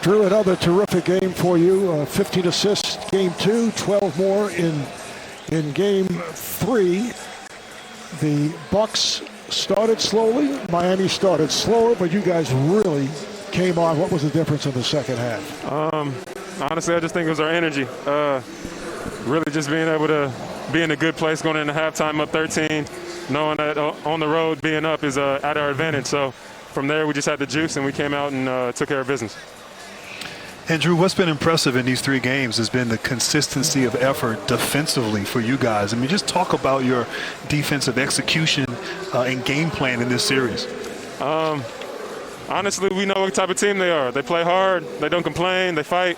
Drew, another terrific game for you. 15 assists, game 2, 12 more in game 3. The Bucks started slowly. Miami started slower, but you guys really came on. What was the difference in the second half? Honestly, I just think it was our energy. Really just being able to be in a good place going into halftime up 13, knowing that on the road being up is at our advantage. So from there, we just had the juice, and we came out and took care of business. And Drew, what's been impressive in these 3 games has been the consistency of effort defensively for you guys. I mean, just talk about your defensive execution and game plan in this series. Honestly, we know what type of team they are. They play hard, they don't complain, they fight,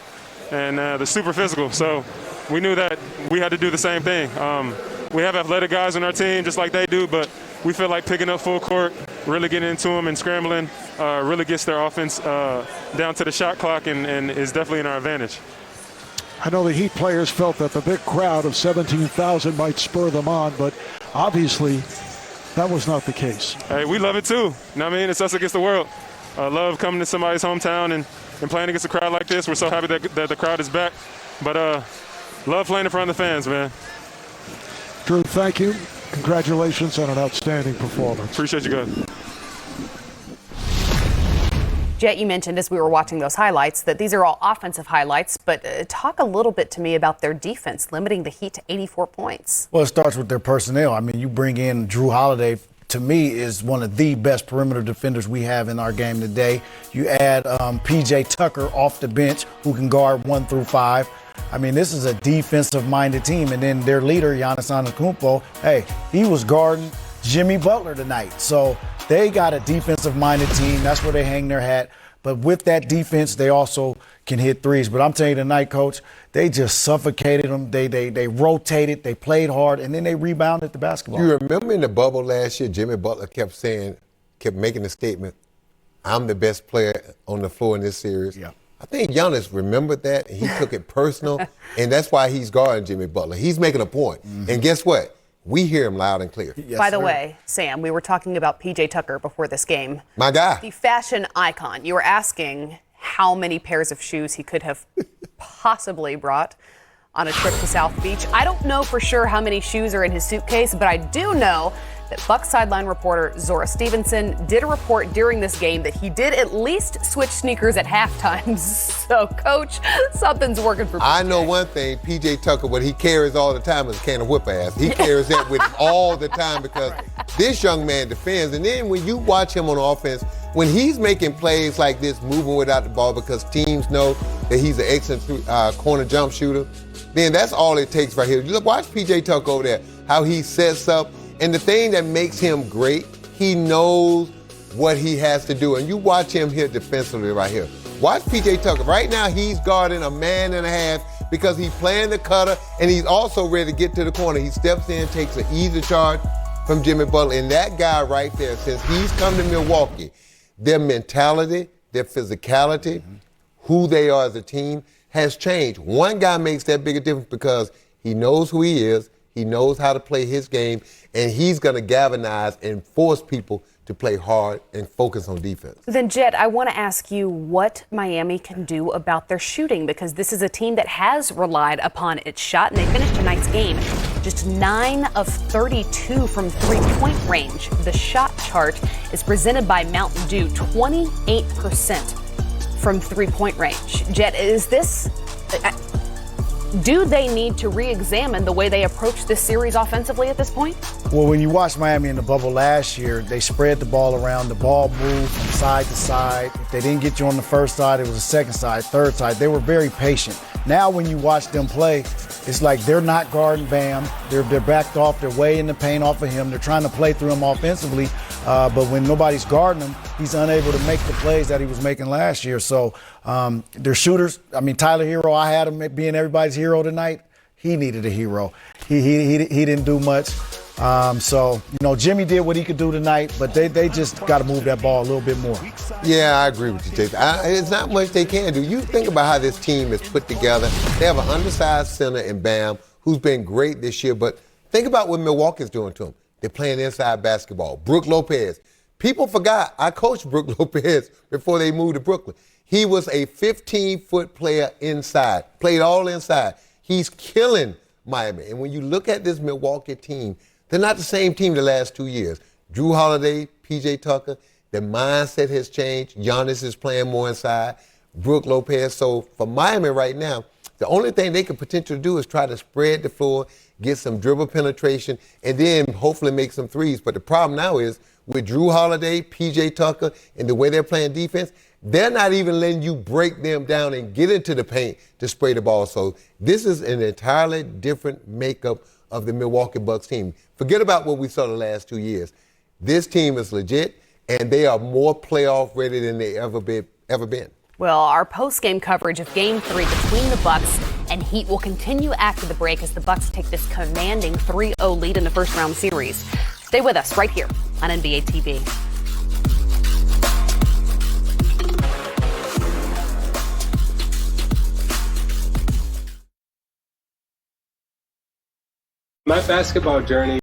and they're super physical. So we knew that we had to do the same thing. We have athletic guys on our team just like they do, but we feel like picking up full court, really getting into them and scrambling, really gets their offense down to the shot clock and is definitely in our advantage. I know the Heat players felt that the big crowd of 17,000 might spur them on, but obviously that was not the case. Hey, we love it too. You know what I mean? It's us against the world. I love coming to somebody's hometown and playing against a crowd like this. We're so happy that the crowd is back. But love playing in front of the fans, man. Drew, thank you. Congratulations on an outstanding performance. Appreciate you guys. Jet, you mentioned as we were watching those highlights that these are all offensive highlights, but talk a little bit to me about their defense, limiting the Heat to 84 points. Well, it starts with their personnel. I mean, you bring in Drew Holiday, to me, is one of the best perimeter defenders we have in our game today. You add P.J. Tucker off the bench, who can guard 1 through 5. I mean, this is a defensive-minded team. And then their leader, Giannis Antetokounmpo, hey, he was guarding Jimmy Butler tonight. So they got a defensive-minded team. That's where they hang their hat. But with that defense, they also can hit threes. But I'm telling you tonight, Coach, they just suffocated them. They rotated, they played hard, and then they rebounded the basketball. You remember in the bubble last year, Jimmy Butler kept making the statement, I'm the best player on the floor in this series. Yeah. I think Giannis remembered that, and he took it personal, and that's why he's guarding Jimmy Butler. He's making a point. Mm-hmm. And guess what? We hear him loud and clear. Yes, By the way, Sam, we were talking about P.J. Tucker before this game. My guy. The fashion icon. You were asking how many pairs of shoes he could have possibly brought on a trip to South Beach. I don't know for sure how many shoes are in his suitcase, but I do know that Bucks sideline reporter Zora Stevenson did a report during this game that he did at least switch sneakers at halftime. So, Coach, something's working for PJ. I know one thing, P.J. Tucker, what he carries all the time is a can of whip ass. He carries that with him all the time because this young man defends. And then when you watch him on offense, when he's making plays like this, moving without the ball because teams know that he's an excellent corner jump shooter, then that's all it takes right here. Look, watch P.J. Tucker over there, how he sets up. And the thing that makes him great, he knows what he has to do. And you watch him here defensively right here. Watch P.J. Tucker. Right now, he's guarding a man and a half because he's playing the cutter, and he's also ready to get to the corner. He steps in, takes an easy charge from Jimmy Butler. And that guy right there, since he's come to Milwaukee, their mentality, their physicality, who they are as a team has changed. One guy makes that big a difference because he knows who he is, he knows how to play his game, and he's going to galvanize and force people to play hard and focus on defense. Then, Jet, I want to ask you what Miami can do about their shooting, because this is a team that has relied upon its shot, and they finished tonight's game just 9 of 32 from three-point range. The shot chart is presented by Mountain Dew, 28% from three-point range. Jet, is this... do they need to re-examine the way they approach this series offensively at this point? Well, when you watch Miami in the bubble last year, they spread the ball around. The ball moved from side to side. If they didn't get you on the first side, it was a second side, third side. They were very patient. Now when you watch them play, it's like they're not guarding Bam. They're backed off. They're way in the paint off of him. They're trying to play through him offensively. But when nobody's guarding him, he's unable to make the plays that he was making last year. So they're shooters. I mean, Tyler Hero, I had him being everybody's hero tonight. He needed a hero. He didn't do much. So, you know, Jimmy did what he could do tonight, but they just got to move that ball a little bit more. Yeah, I agree with you, Jason. It's not much they can do. You think about how this team is put together. They have an undersized center in Bam, who's been great this year, but think about what Milwaukee's doing to him. They're playing inside basketball. Brook Lopez, People forgot I coached Brook Lopez before they moved to Brooklyn. He was a 15-foot player inside, played all inside. He's killing Miami. And when you look at this Milwaukee team, they're not the same team the last 2 years. Drew Holiday, P.J. Tucker, the mindset has changed. Giannis is playing more inside. Brook Lopez. So for Miami right now, the only thing they could potentially do is try to spread the floor, get some dribble penetration, and then hopefully make some threes. But the problem now is with Drew Holiday, P.J. Tucker, and the way they're playing defense, they're not even letting you break them down and get into the paint to spray the ball. So this is an entirely different makeup of the Milwaukee Bucks team. Forget about what we saw the last 2 years. This team is legit, and they are more playoff ready than they ever been. Well, our post-game coverage of Game 3 between the Bucks and Heat will continue after the break as the Bucks take this commanding 3-0 lead in the first-round series. Stay with us right here on NBA TV. My basketball journey